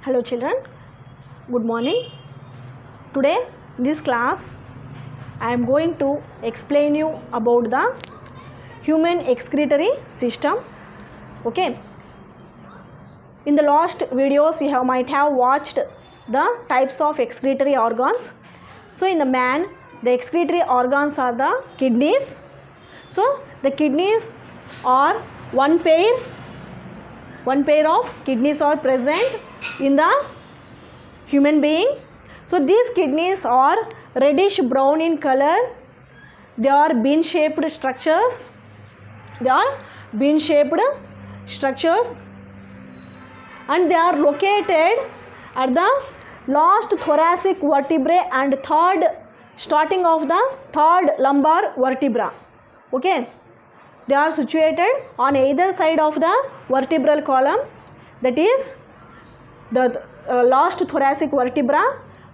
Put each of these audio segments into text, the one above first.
Hello children, good morning. Today in this class I am going to explain you about the human excretory system. Okay. In the last videos you might have watched the types of excretory organs. So in the man the excretory organs are the kidneys. So the kidneys are one pair of kidneys are present in the human being. So these kidneys are reddish brown in color. They are bean shaped structures. And they are located at the last thoracic vertebrae and starting of the third lumbar vertebra. Okay. They are situated on either side of the vertebral column, that is the last thoracic vertebra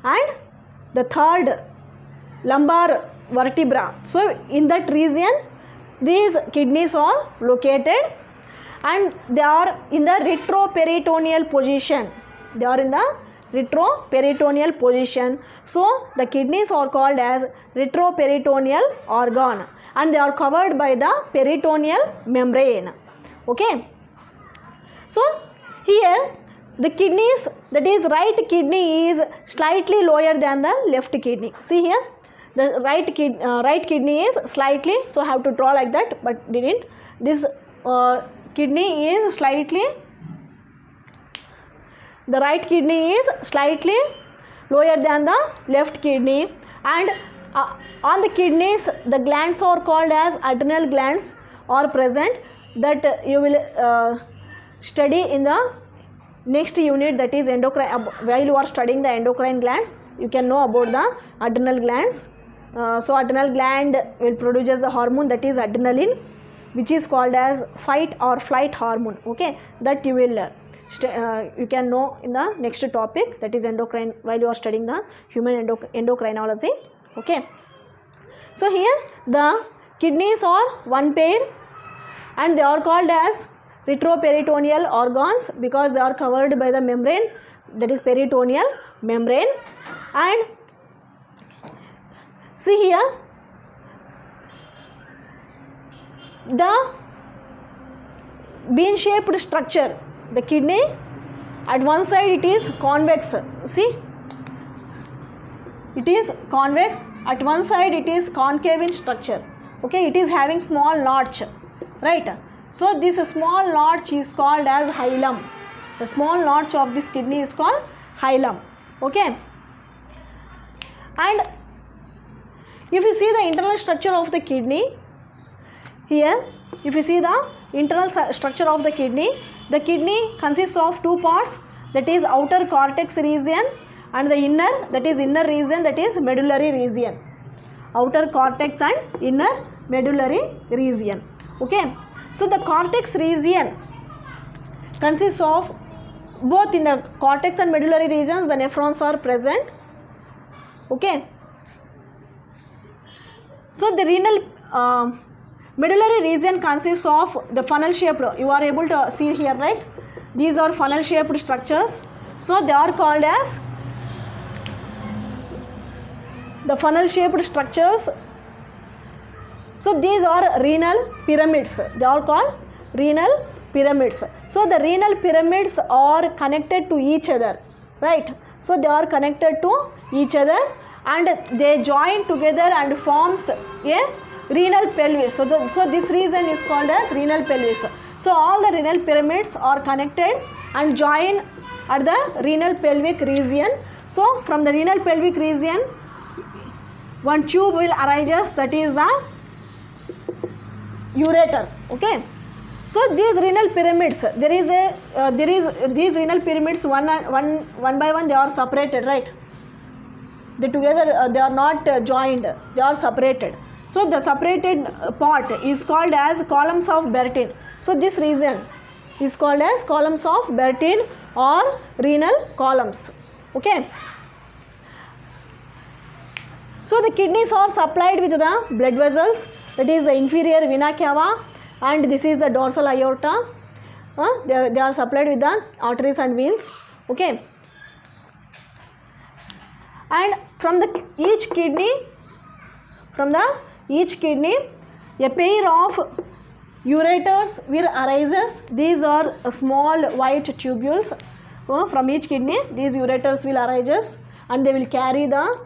and the third lumbar vertebra. So in that region these kidneys are located and they are in the retroperitoneal position. So the kidneys are called as retroperitoneal organ and they are covered by the peritoneal membrane. Okay. So here the kidneys, that is right kidney, is slightly lower than the left kidney. See here, the right kidney is slightly, so I have to draw like that but didn't. This kidney is slightly, the right kidney is slightly lower than the left kidney, and on the kidneys the glands are called as adrenal glands are present, that you will study in the next unit, that is endocrine. While you are studying the endocrine glands you can know about the adrenal glands. So adrenal gland will produce the hormone, that is adrenaline, which is called as fight or flight hormone. Okay, that you will you can know in the next topic, that is endocrine, while you are studying the human endocrinology. Okay. So here the kidneys are one pair and they are called as retroperitoneal organs because they are covered by the membrane, that is peritoneal membrane. And see here, the bean shaped structure, the kidney, at one side it is convex. See, it is convex, at one side it is concave in structure. Okay, it is having small notch, right? So this small notch is called as hilum. The small notch of this kidney is called hilum. Okay. And if you see the internal structure of the kidney, here if you see the internal structure of the kidney consists of two parts, that is outer cortex region and the inner, that is inner region, that is medullary region. Outer cortex and inner medullary region. Okay. So the cortex region consists of, both in the cortex and medullary regions the nephrons are present. Okay. So the renal medullary region consists of the funnel shaped, you are able to see here, right? These are funnel shaped structures. So they are called as the funnel shaped structures. So these are renal pyramids. They are called renal pyramids. So the renal pyramids are connected to each other, right? So they are connected to each other and they join together and forms a renal pelvis. So this region is called as renal pelvis. So all the renal pyramids are connected and join at the renal pelvic region. So from the renal pelvic region one tube will arise, that is the ureter. Okay. So these renal pyramids, these renal pyramids one by one they are separated, right? They together they are not joined, they are separated. So the separated part is called as columns of Bertin. So this region is called as columns of Bertin or renal columns. Okay. So the kidneys are supplied with the blood vessels, that is the inferior vena cava and this is the dorsal aorta. They are supplied with the arteries and veins. Okay. and from each kidney a pair of ureters will arises. These are small white tubules. From each kidney these ureters will arises and they will carry the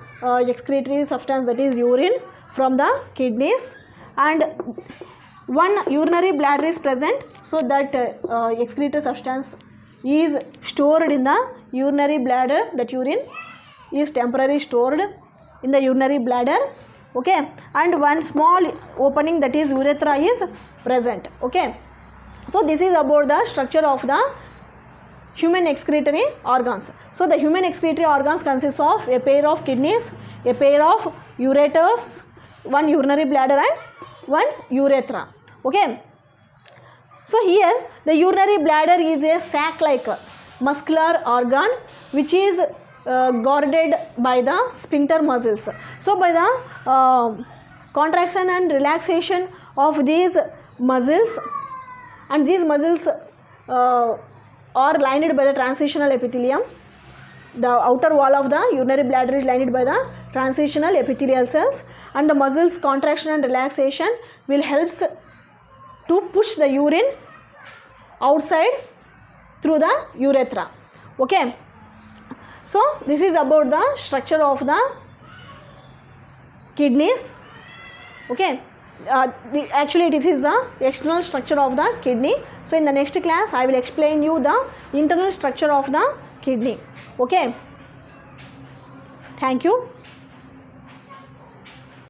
excretory substance, that is urine, from the kidneys, and one urinary bladder is present, so that excretory substance is stored in the urinary bladder. That urine is temporarily stored in the urinary bladder, okay, and one small opening, that is urethra, is present, okay. So this is about the structure of the human excretory organs. So the human excretory organs consists of a pair of kidneys, a pair of ureters, one urinary bladder and one urethra, okay. So here the urinary bladder is a sac-like muscular organ which is guarded by the sphincter muscles. So by the contraction and relaxation of these muscles, and these muscles are lined by the transitional epithelium. The outer wall of the urinary bladder is lined by the transitional epithelial cells, and the muscles contraction and relaxation will helps to push the urine outside through the urethra, okay. So this is about the structure of the kidneys, okay. Actually this is the external structure of the kidney. So in the next class I will explain you the internal structure of the kidney, okay. Thank you.